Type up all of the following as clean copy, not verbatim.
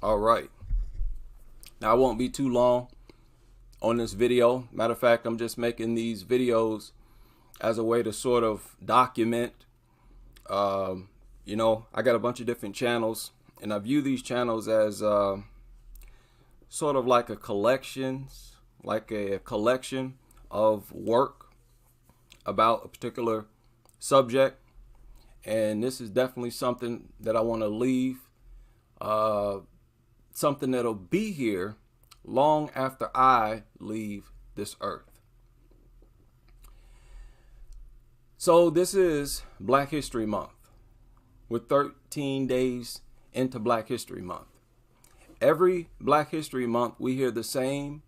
All right. Now, I won't be too long on this video. Matter of fact, I'm just making these videos as a way to sort of document. I got a bunch of different channels, and I view these channels as sort of like a collection of work about a particular subject. And this is definitely something that I want to leave, something that'll be here long after I leave this earth. So this is Black History Month. We're 13 days into Black History Month. Every Black History Month, we hear the same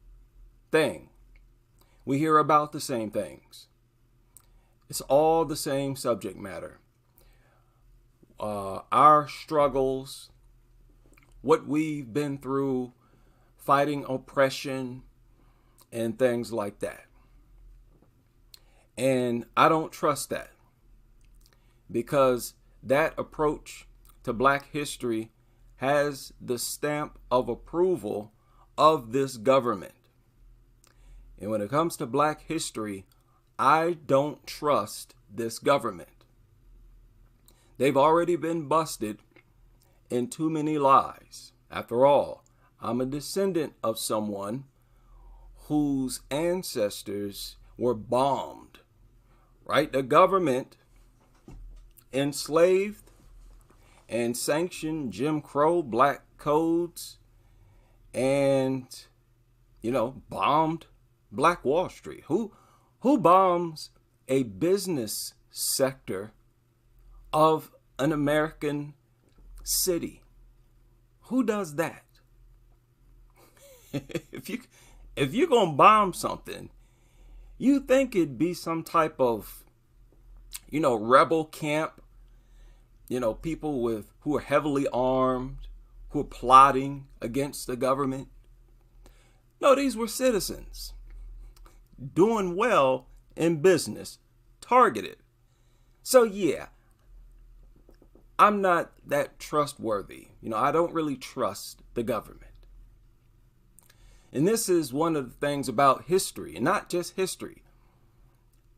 thing. We hear about the same things. It's all the same subject matter. Our struggles, what we've been through, fighting oppression, and things like that. And I don't trust that, because that approach to Black history has the stamp of approval of this government. And when it comes to Black history, I don't trust this government. They've already been busted in too many lies. After all, I'm a descendant of someone whose ancestors were bombed, right? The government enslaved and sanctioned Jim Crow, black codes, and, bombed Black Wall Street. Who bombs a business sector of an American city? Who does that? If you're gonna bomb something, you think it'd be some type of, rebel camp, people who are heavily armed, who are plotting against the government. No, these were citizens doing well in business, targeted. So yeah, I'm not that trustworthy. I don't really trust the government. And this is one of the things about history, and not just history.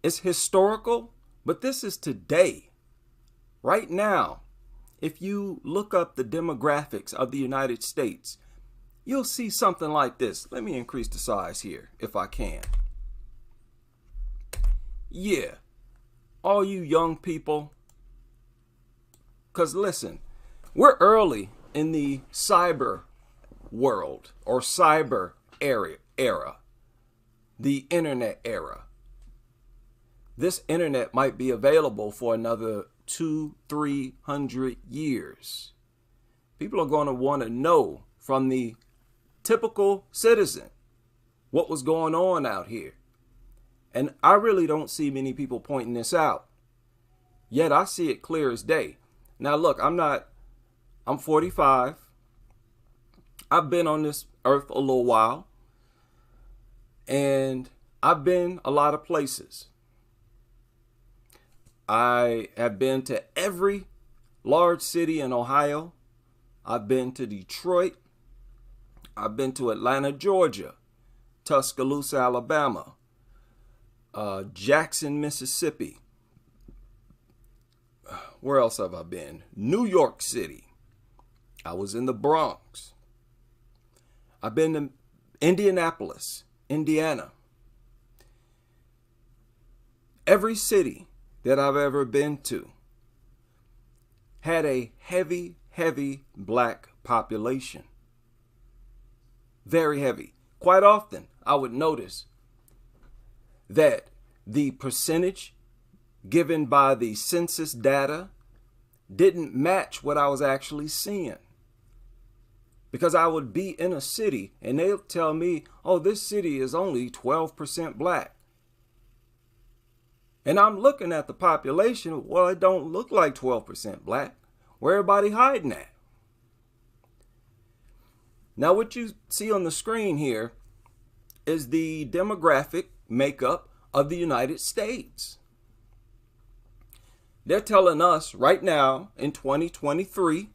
It's historical, but this is today. Right now, if you look up the demographics of the United States, you'll see something like this. Let me increase the size here, if I can. Yeah, all you young people, because listen, we're early in the cyber world, or cyber era, the internet era. This internet might be available for another 200-300 years. People are going to want to know from the typical citizen what was going on out here. And I really don't see many people pointing this out. Yet I see it clear as day. Now look, I'm 45. I've been on this earth a little while. And I've been a lot of places. I have been to every large city in Ohio. I've been to Detroit. I've been to Atlanta, Georgia, Tuscaloosa, Alabama, Jackson, Mississippi. Where else have I been? New York City. I was in the Bronx. I've been to Indianapolis, Indiana. Every city that I've ever been to had a heavy black population. Very heavy. Quite often, I would notice that the percentage given by the census data didn't match what I was actually seeing. Because I would be in a city and they'll tell me, oh, this city is only 12% black. And I'm looking at the population, well, it don't look like 12% black. Where everybody hiding at? Now, what you see on the screen here is the demographic makeup of the United States. They're telling us right now in 2023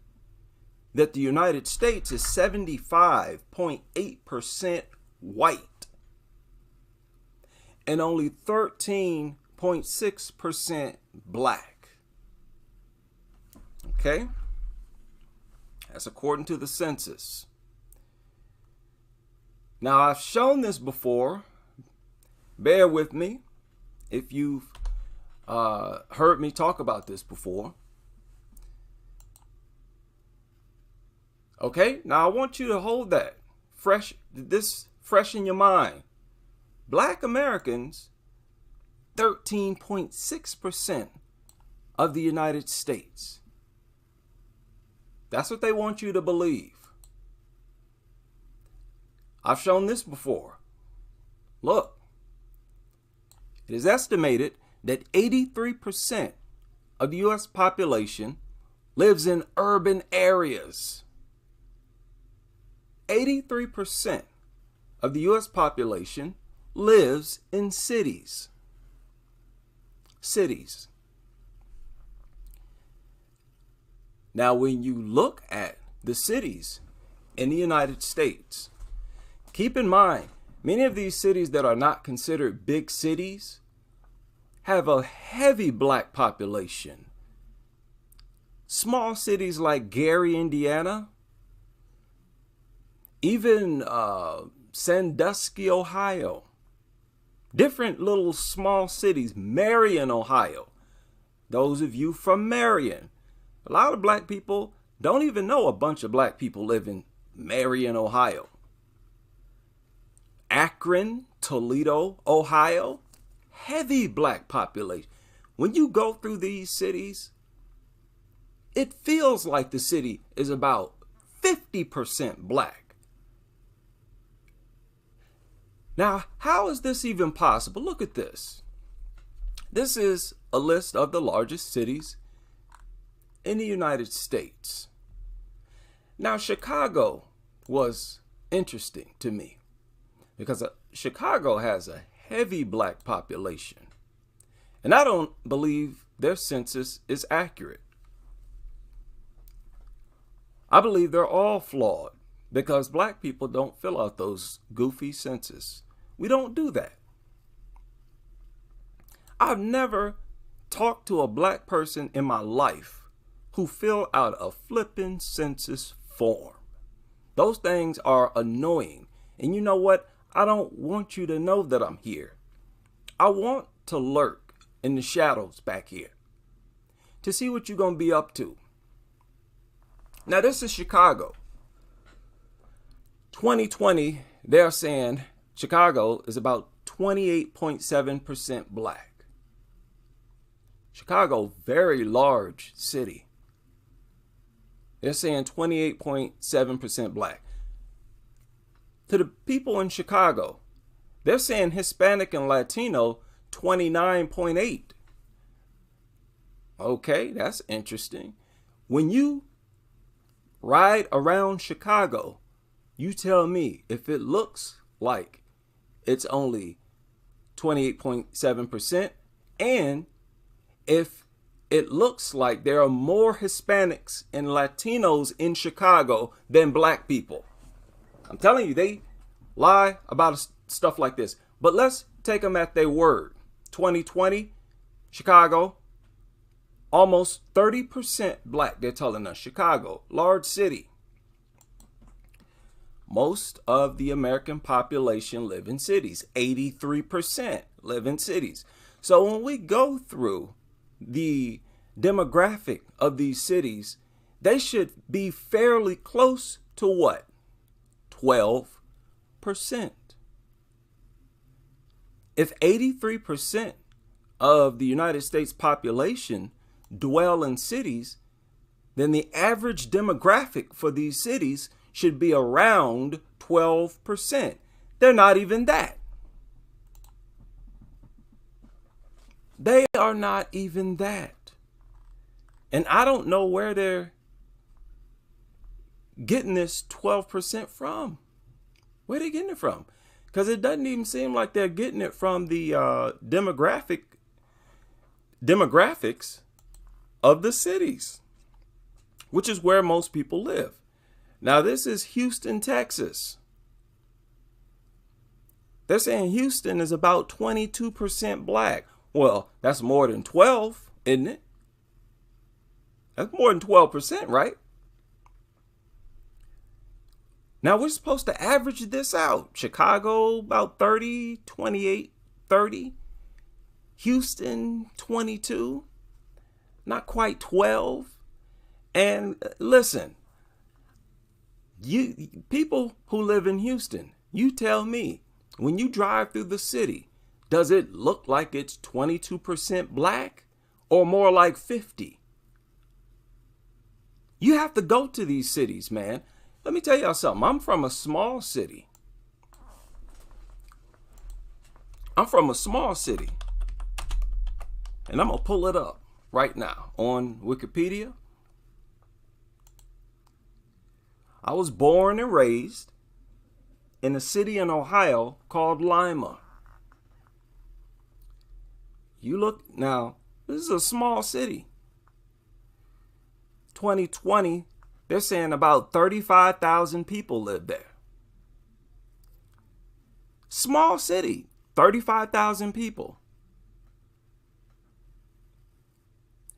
that the United States is 75.8% white and only 13.6% black. Okay? That's according to the census. Now, I've shown this before. Bear with me if you've heard me talk about this before. Okay, now I want you to hold that fresh in your mind. Black Americans, 13.6% of the United States. That's what they want you to believe. I've shown this before. Look, it is estimated that 83% of the U.S. population lives in urban areas. 83% of the U.S. population lives in cities. Cities. Now, when you look at the cities in the United States, keep in mind, many of these cities that are not considered big cities have a heavy black population. Small cities like Gary, Indiana, even Sandusky, Ohio, different little small cities, Marion, Ohio. Those of you from Marion, a lot of black people don't even know a bunch of black people live in Marion, Ohio. Akron, Toledo, Ohio, heavy black population. When you go through these cities, it feels like the city is about 50% black. Now, how is this even possible? Look at this. This is a list of the largest cities in the United States. Now, Chicago was interesting to me because Chicago has a heavy black population. And I don't believe their census is accurate. I believe they're all flawed because black people don't fill out those goofy census. We don't do that. I've never talked to a black person in my life who filled out a flipping census form. Those things are annoying. And you know what? I don't want you to know that I'm here. I want to lurk in the shadows back here to see what you're going to be up to. Now, this is Chicago. 2020, they're saying Chicago is about 28.7% black. Chicago, very large city. They're saying 28.7% black. To the people in Chicago, they're saying Hispanic and Latino, 29.8. Okay, that's interesting. When you ride around Chicago, you tell me if it looks like it's only 28.7% and if it looks like there are more Hispanics and Latinos in Chicago than black people. I'm telling you, they lie about stuff like this. But let's take them at their word. 2020, Chicago, almost 30% black, they're telling us. Chicago, large city. Most of the American population live in cities. 83% live in cities. So when we go through the demographic of these cities, they should be fairly close to what? 12%. If 83% of the United States population dwell in cities, then the average demographic for these cities should be around 12%. They're not even that. They are not even that. And I don't know where they're getting this 12% from. Where are they getting it from? Because it doesn't even seem like they're getting it from the demographics of the cities, which is where most people live. Now, this is Houston, Texas. They're saying Houston is about 22% black. Well, that's more than 12, isn't it? That's more than 12%, right? Now, we're supposed to average this out. Chicago, about 30, 28, 30. Houston, 22. Not quite 12. And listen, you people who live in Houston, you tell me, when you drive through the city, does it look like it's 22% black or more like 50? You have to go to these cities, man. Let me tell y'all something. I'm from a small city. And I'm going to pull it up right now on Wikipedia. I was born and raised in a city in Ohio called Lima. You look now, this is a small city. 2020, they're saying about 35,000 people live there. Small city, 35,000 people.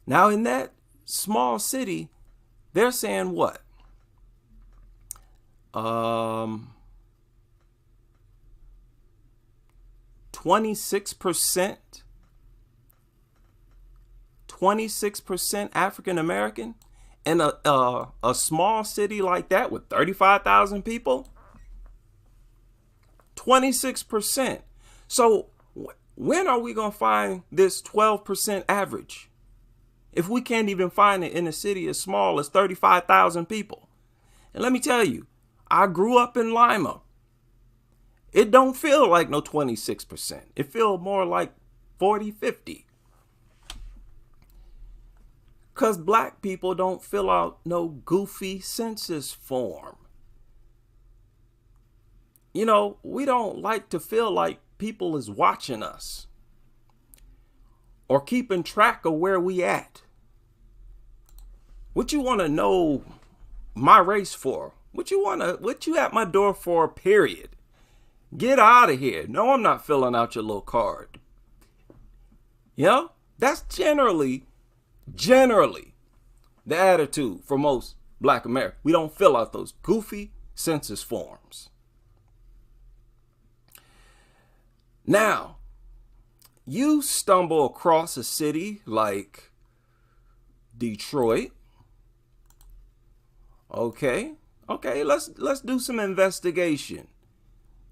Now in that small city, they're saying what? 26% African American in a small city like that with 35,000 people. 26%. So when are we going to find this 12% average? If we can't even find it in a city as small as 35,000 people. And let me tell you, I grew up in Lima. It don't feel like no 26%. It feels more like 40, 50. Because black people don't fill out no goofy census form. You know, we don't like to feel like people is watching us or keeping track of where we at. What you want to know my race for? What you at my door for, period? Get out of here. No, I'm not filling out your little card. You know, that's generally the attitude for most black Americans. We don't fill out those goofy census forms. Now, you stumble across a city like Detroit. Okay, let's do some investigation.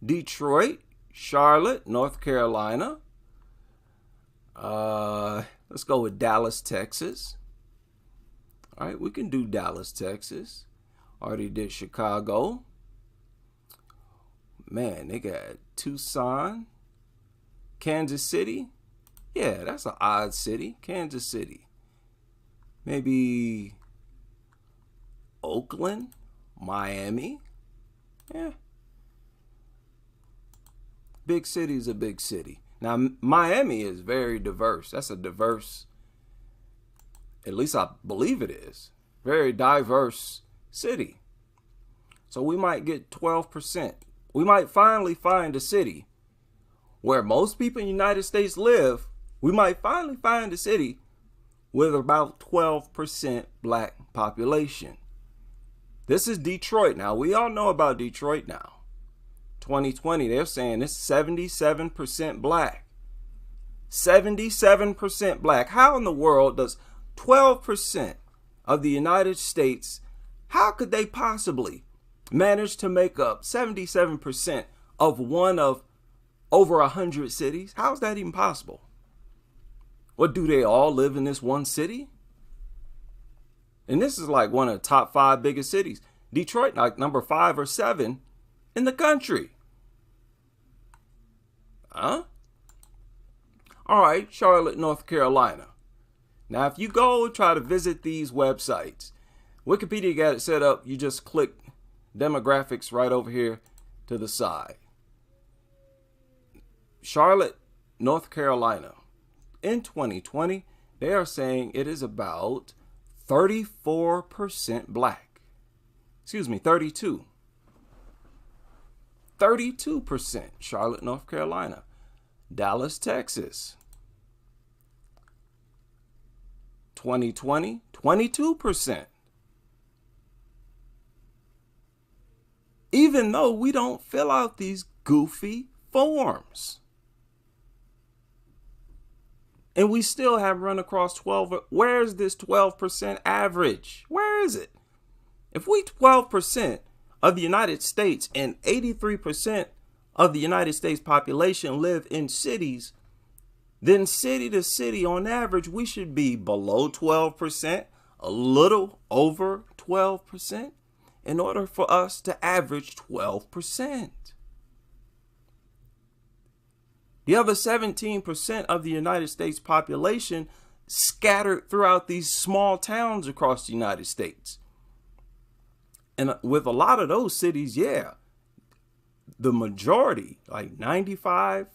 Detroit, Charlotte, North Carolina. Let's go with Dallas, Texas. All right, we can do Dallas, Texas. Already did Chicago. Man, they got Tucson, Kansas City. Yeah, that's an odd city. Kansas City. Maybe Oakland, Miami. Yeah. Big city is a big city. Now, Miami is very diverse. That's a diverse, at least I believe it is, very diverse city. So we might get 12%. We might finally find a city where most people in the United States live. We might finally find a city with about 12% black population. This is Detroit. Now, we all know about Detroit now. 2020, they're saying it's 77% black. 77% black. How in the world does 12% of the United States, how could they possibly manage to make up 77% of one of over 100 cities? How is that even possible? What, do they all live in this one city? And this is like one of the top 5 biggest cities. Detroit, like number 5 or 7 in the country. Huh? All right, Charlotte, North Carolina. Now, if you go try to visit these websites, Wikipedia got it set up. You just click demographics right over here to the side. Charlotte, North Carolina. In 2020, they are saying it is about 34% black. excuse me, 32. 32%, Charlotte, North Carolina. Dallas, Texas. 2020, 22%. Even though we don't fill out these goofy forms. And we still have run across 12. Where's this 12% average? Where is it? If we 12% of the United States and 83% of the United States population live in cities, then city to city on average, we should be below 12%, a little over 12%, in order for us to average 12%. The other 17% of the United States population scattered throughout these small towns across the United States. And with a lot of those cities, yeah, the majority, like 95%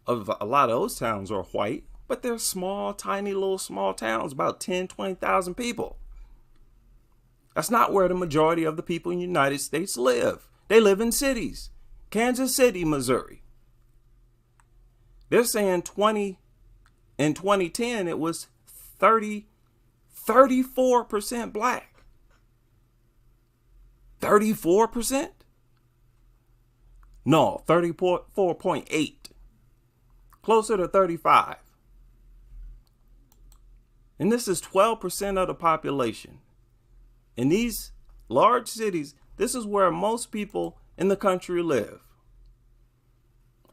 of a lot of those towns are white, but they're small, tiny little small towns, about 10, 20,000 people. That's not where the majority of the people in the United States live. They live in cities. Kansas City, Missouri. They're saying in 2010, it was 34% black. 34%? No, 34.8. Closer to 35. And this is 12% of the population. In these large cities, this is where most people in the country live.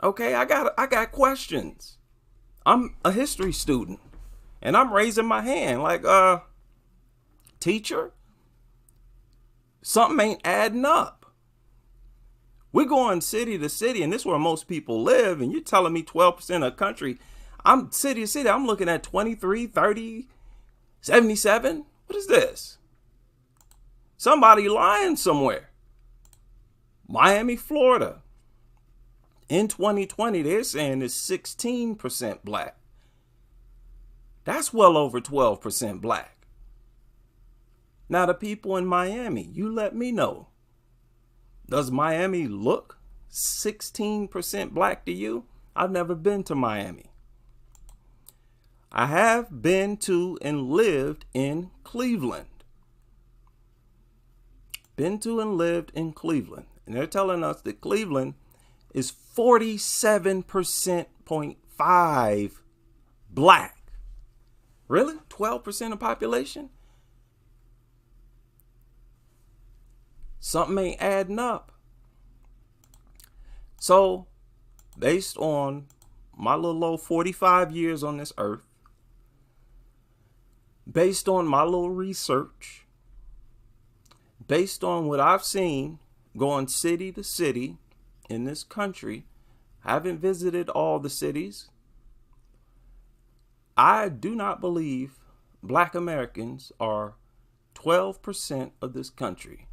Okay, I got questions. I'm a history student and I'm raising my hand like, teacher, something ain't adding up. We're going city to city, and this is where most people live, and you're telling me 12% of the country. I'm city to city. I'm looking at 23, 30, 77. What is this? Somebody lying somewhere. Miami, Florida. In 2020, they're saying it's 16% black. That's well over 12% black. Now, the people in Miami, you let me know. Does Miami look 16% black to you? I've never been to Miami. I have been to and lived in Cleveland. Been to and lived in Cleveland. And they're telling us that Cleveland is 47.5 black. Really? 12% of population? Something ain't adding up. So, based on my little old 45 years on this earth, based on my little research, based on what I've seen going city to city in this country, I haven't visited all the cities. I do not believe black Americans are 12% of this country.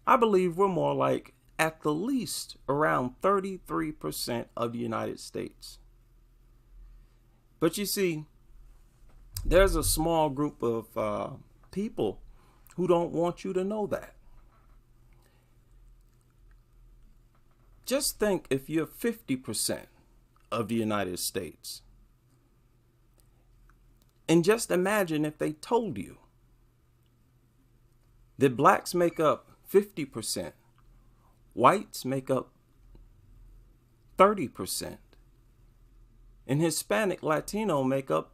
I believe we're more like at the least around 33% of the United States. But you see, there's a small group of people who don't want you to know that. Just think if you're 50% of the United States. And just imagine if they told you that blacks make up 50%, whites make up 30%, and Hispanic, Latino make up,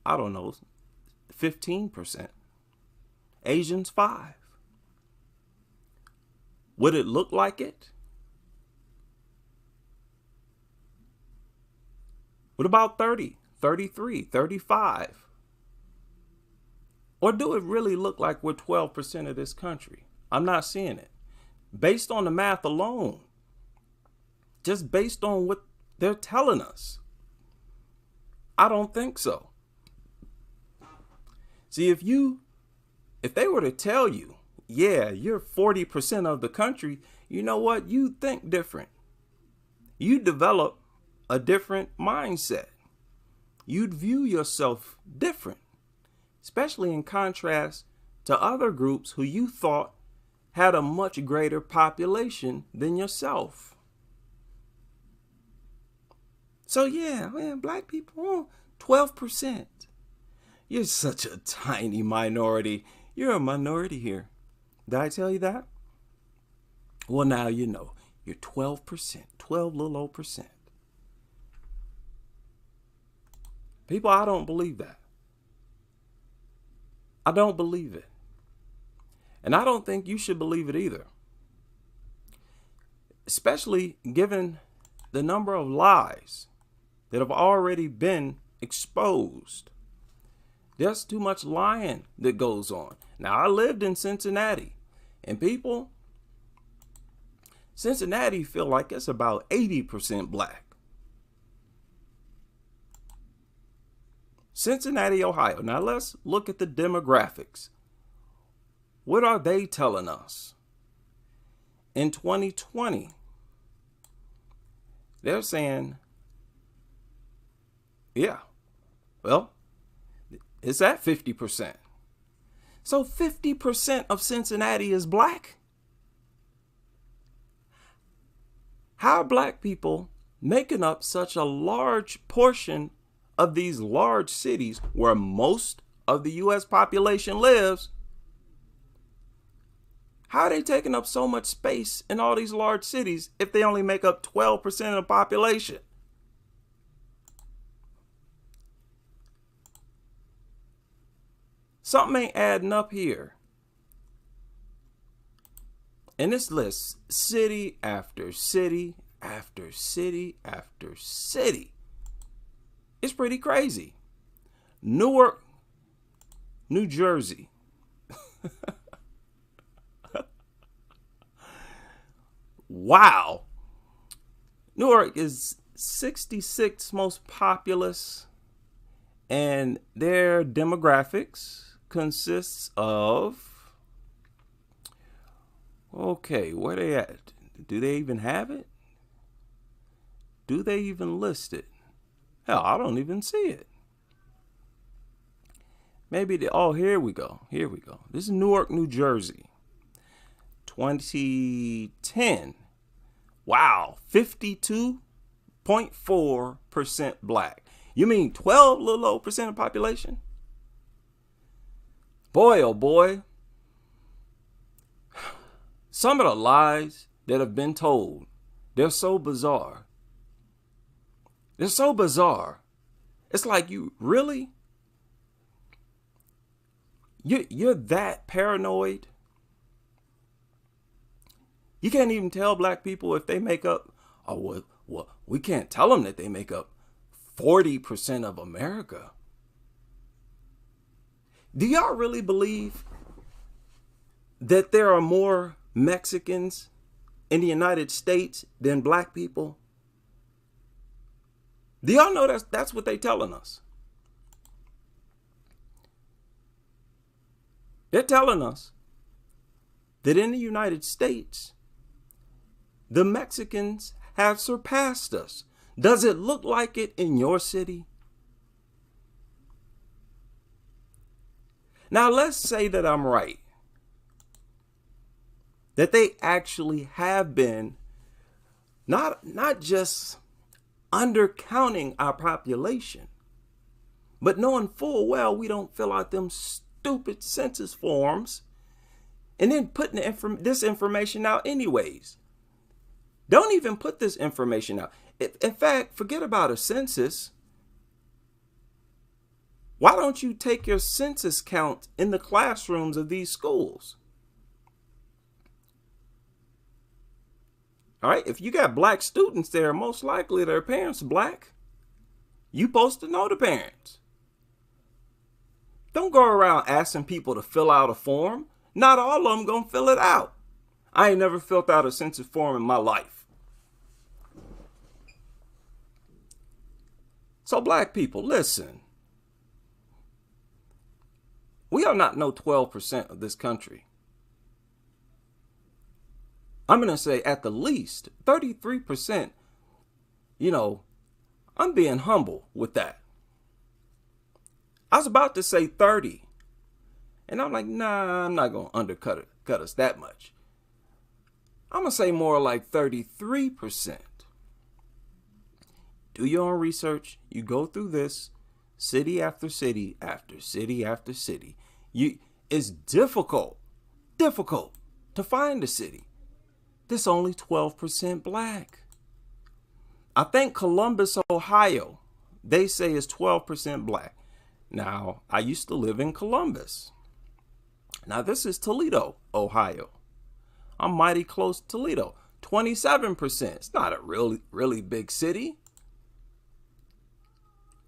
15%. Asians 5%. Would it look like it? What about 30, 33, 35? Or do it really look like we're 12% of this country? I'm not seeing it. Based on the math alone, just based on what they're telling us, I don't think so. See, if they were to tell you, yeah, you're 40% of the country, you know what? You think different. You develop a different mindset. You'd view yourself different. especially in contrast to other groups who you thought had a much greater population than yourself. So yeah, man, black people, 12%. You're such a tiny minority. You're a minority here. Did I tell you that? Well, now you know. You're 12%, 12 little old percent. People, I don't believe that. I don't believe it. And I don't think you should believe it either. Especially given the number of lies that have already been exposed. There's too much lying that goes on. Now, I lived in Cincinnati, and people, Cincinnati feel like it's about 80% black. Cincinnati, Ohio. Now let's look at the demographics. What are they telling us? In 2020, they're saying, yeah, well, it's at 50%. So 50% of Cincinnati is black? How are black people making up such a large portion of these large cities where most of the U.S. population lives? How are they taking up so much space in all these large cities if they only make up 12% of the population? Something ain't adding up here. And this lists city after city after city after city. It's pretty crazy. Newark, New Jersey. Wow. Newark is 66th most populous, and their demographics consists of, okay, where they at? Do they even have it? Do they even list it? Hell, I don't even see it. Maybe oh, here we go. Here we go. This is Newark, New Jersey. 2010. Wow, 52.4% black. You mean 12 little old percent of population? Boy, oh boy. Some of the lies that have been told, they're so bizarre. They're so bizarre. It's like, you really? You're that paranoid? You can't even tell black people if they make up, oh, well, we can't tell them that they make up 40% of America. Do y'all really believe that there are more Mexicans in the United States than black people? Do y'all know that's what they telling us? They're telling us that in the United States, the Mexicans have surpassed us. Does it look like it in your city? Now, let's say that I'm right. That they actually have been not just undercounting our population, but knowing full well we don't fill out them stupid census forms and then putting this information out anyways. Don't even put this information out. In fact, forget about a census. Why don't you take your census count in the classrooms of these schools? All right, if you got black students there, most likely their parents are black. You supposed to know the parents. Don't go around asking people to fill out a form. Not all of them gonna fill it out. I ain't never filled out a census form in my life. So black people, listen. We are not no 12% of this country. I'm going to say at the least 33%, I'm being humble with that. I was about to say 30, And I'm like, nah, I'm not going to cut us that much. I'm going to say more like 33%. Do your own research. You go through this city after city after city after city. It's difficult to find a city that's only 12% black. I think Columbus, Ohio, they say is 12% black. Now, I used to live in Columbus. Now, this is Toledo, Ohio. I'm mighty close to Toledo. 27%. It's not a really big city.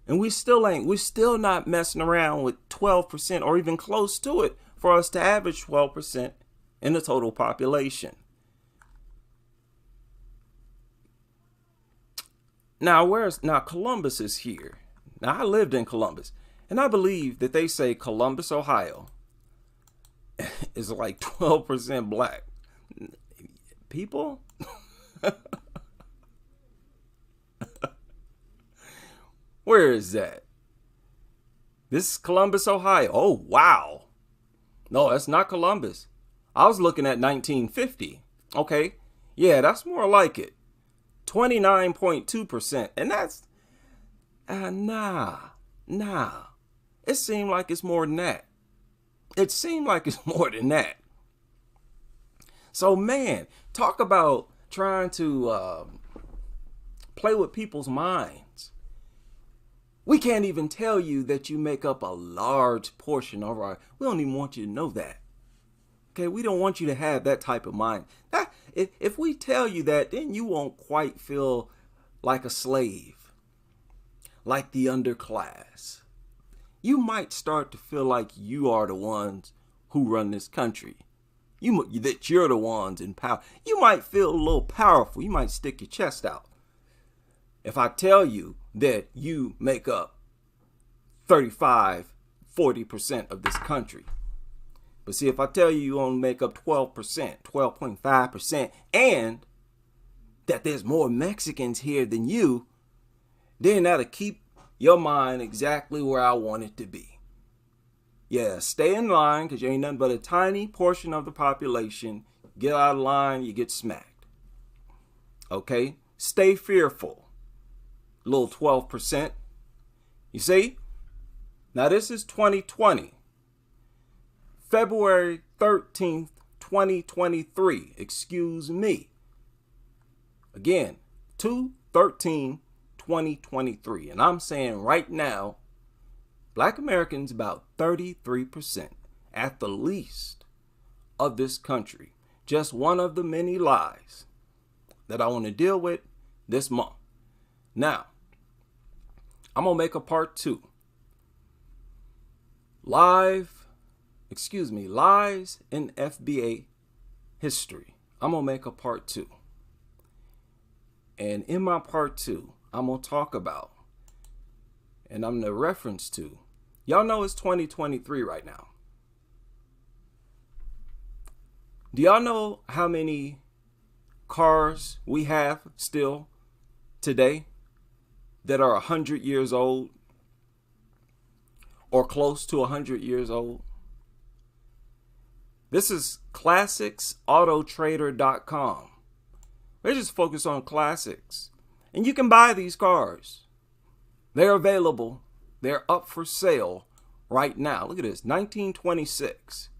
And we're still not messing around with 12% or even close to it for us to average 12% in the total population. Now, Columbus is here. Now, I lived in Columbus, and I believe that they say Columbus, Ohio is like 12% black. People? Where is that? This is Columbus, Ohio. Oh, wow. No, that's not Columbus. I was looking at 1950. Okay. Yeah, that's more like it. 29.2%. And that's, nah. It seemed like it's more than that. So, man, talk about trying to play with people's minds. We can't even tell you that you make up a large portion of our, we don't even want you to know that. Okay, we don't want you to have that type of mind. If we tell you that, then you won't quite feel like a slave, like the underclass. You might start to feel like you are the ones who run this country. That you're the ones in power. You might feel a little powerful. You might stick your chest out. If I tell you that you make up 35, 40% of this country. But see, if I tell you only make up 12%, 12.5%, and that there's more Mexicans here than you, then that'll keep your mind exactly where I want it to be. Yeah, stay in line because you ain't nothing but a tiny portion of the population. Get out of line, you get smacked. Okay? Stay fearful. Little 12%. You see? Now this is 2020. February 13th, 2023. Excuse me. Again, 2/13/2023. And I'm saying right now, Black Americans about 33% at the least of this country. Just one of the many lies that I want to deal with this month. Now, I'm going to make a part 2. Lies in FBA history. I'm going to make a part 2. And in my part 2, I'm going to talk about, and I'm going to reference to, y'all know it's 2023 right now. Do y'all know how many cars we have still today that are 100 years old or close to 100 years old? This is classicsautotrader.com. They just focus on classics. And you can buy these cars. They're available. They're up for sale right now. Look at this, 1926.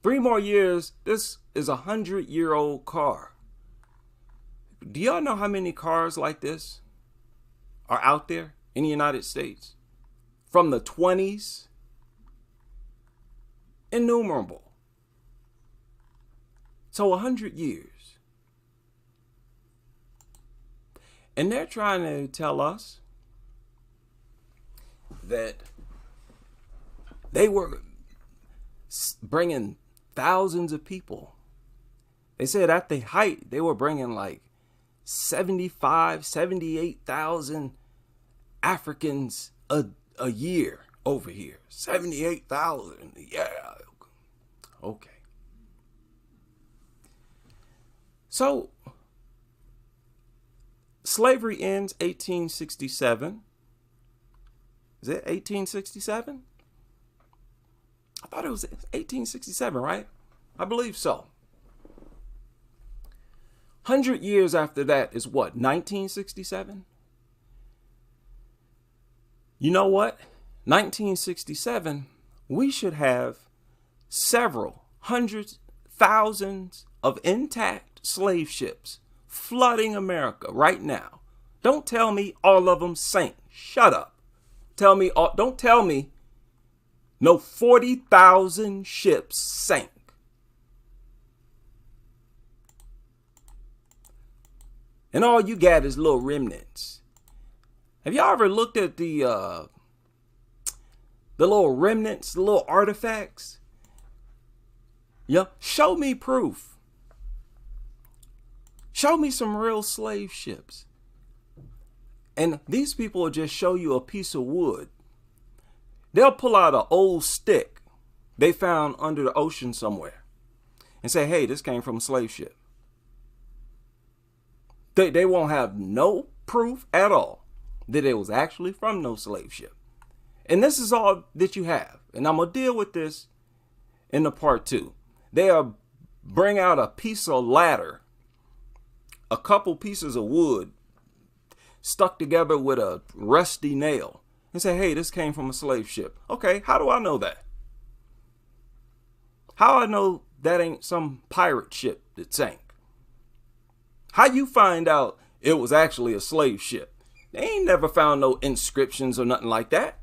3 more years, this is a 100-year-old car. Do y'all know how many cars like this are out there in the United States? From the 20s? Innumerable. So 100 years. And they're trying to tell us that they were bringing thousands of people. They said at the height, they were bringing like 75, 78,000 Africans a year over here. 78,000. Yeah. Okay. So, slavery ends 1867. Is it 1867? I thought it was 1867, right? I believe so. 100 years after that is what, 1967? You know what? 1967, we should have several hundreds, thousands of intact slave ships flooding America right now. Don't tell me all of them sank. Shut up. Don't tell me no 40,000 ships sank. And all you got is little remnants. Have y'all ever looked at the little remnants, the little artifacts? Yeah, show me proof. Show me some real slave ships. And these people will just show you a piece of wood. They'll pull out an old stick they found under the ocean somewhere and say, hey, this came from a slave ship. They won't have no proof at all that it was actually from no slave ship. And this is all that you have. And I'm going to deal with this in the part 2. They'll bring out a piece of ladder, a couple pieces of wood stuck together with a rusty nail, and say, hey, this came from a slave ship. Okay, how do I know that? How I know that ain't some pirate ship that sank? How you find out it was actually a slave ship? They ain't never found no inscriptions or nothing like that.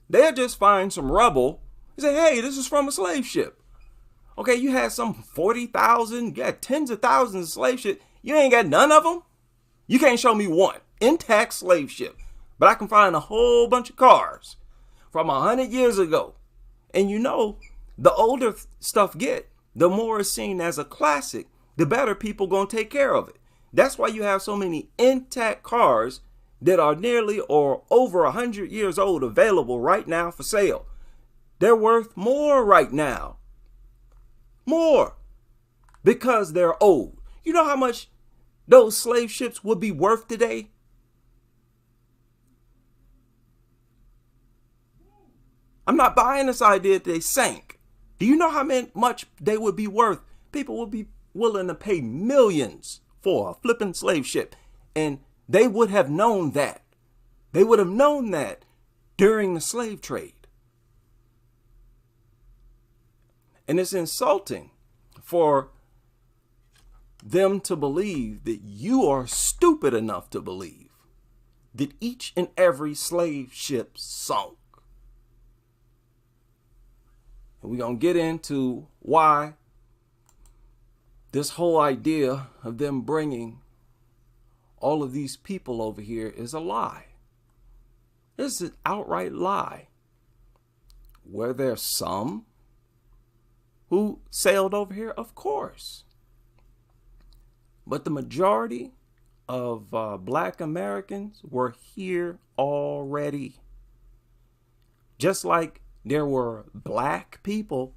They'll just find some rubble and say, hey, this is from a slave ship. Okay, you had some 40,000, you had tens of thousands of slave ships. You ain't got none of them? You can't show me one intact slave ship. But I can find a whole bunch of cars from 100 years ago. And you know, the older stuff get, the more it's seen as a classic, the better people gonna take care of it. That's why you have so many intact cars that are nearly or over 100 years old available right now for sale. They're worth more right now. More. Because they're old. You know how much those slave ships would be worth today? I'm not buying this idea that they sank. Do you know how much they would be worth? People would be willing to pay millions for a flipping slave ship. And they would have known that. They would have known that during the slave trade. And it's insulting for them to believe that you are stupid enough to believe that each and every slave ship sunk. And we're going to get into why this whole idea of them bringing all of these people over here is a lie. It's an outright lie. Were there some who sailed over here? Of course. But the majority of Black Americans were here already. Just like there were Black people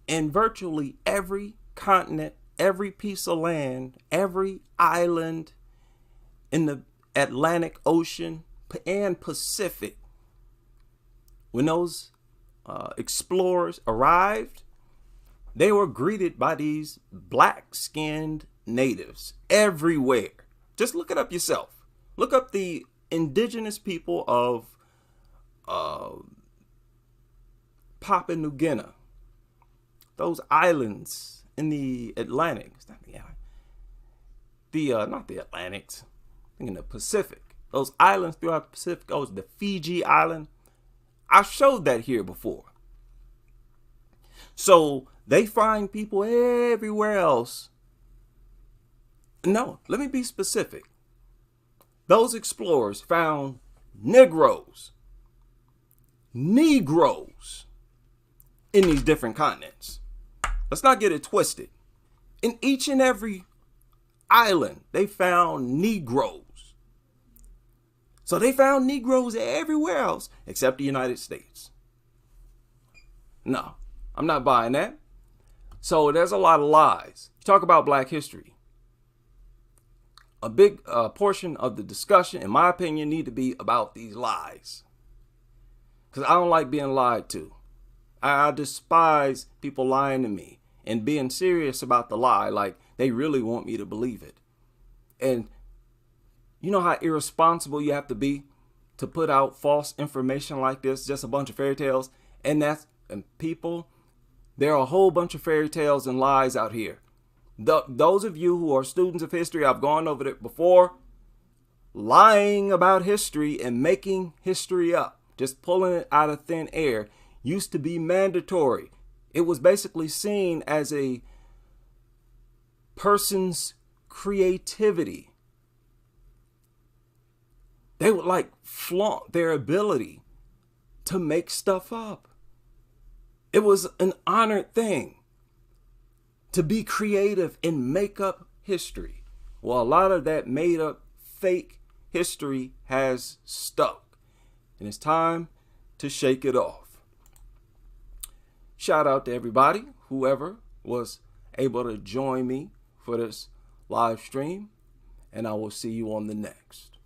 in virtually every continent, every piece of land, every island in the Atlantic Ocean and Pacific. When those explorers arrived, they were greeted by these black-skinned natives everywhere. Just look it up yourself. Look up the indigenous people of Papua New Guinea. Those islands in the Atlantic. It's not the island. Not the Atlantic. I'm thinking the Pacific. Those islands throughout the Pacific. Oh, the Fiji Island. I showed that here before. So they find people everywhere else. No, let me be specific. Those explorers found Negroes in these different continents. Let's not get it twisted. In each and every island, they found Negroes. So they found Negroes everywhere else except the United States. No, I'm not buying that. So there's a lot of lies. You talk about Black history. A big portion of the discussion, in my opinion, need to be about these lies. Because I don't like being lied to. I despise people lying to me and being serious about the lie, like they really want me to believe it. And you know how irresponsible you have to be to put out false information like this, just a bunch of fairy tales. And people, there are a whole bunch of fairy tales and lies out here. Those of you who are students of history, I've gone over it before, lying about history and making history up, just pulling it out of thin air, used to be mandatory. It was basically seen as a person's creativity. They would like flaunt their ability to make stuff up. It was an honored thing to be creative and make up history. Well, a lot of that made up fake history has stuck, and it's time to shake it off. Shout out to everybody, whoever was able to join me for this live stream, and I will see you on the next.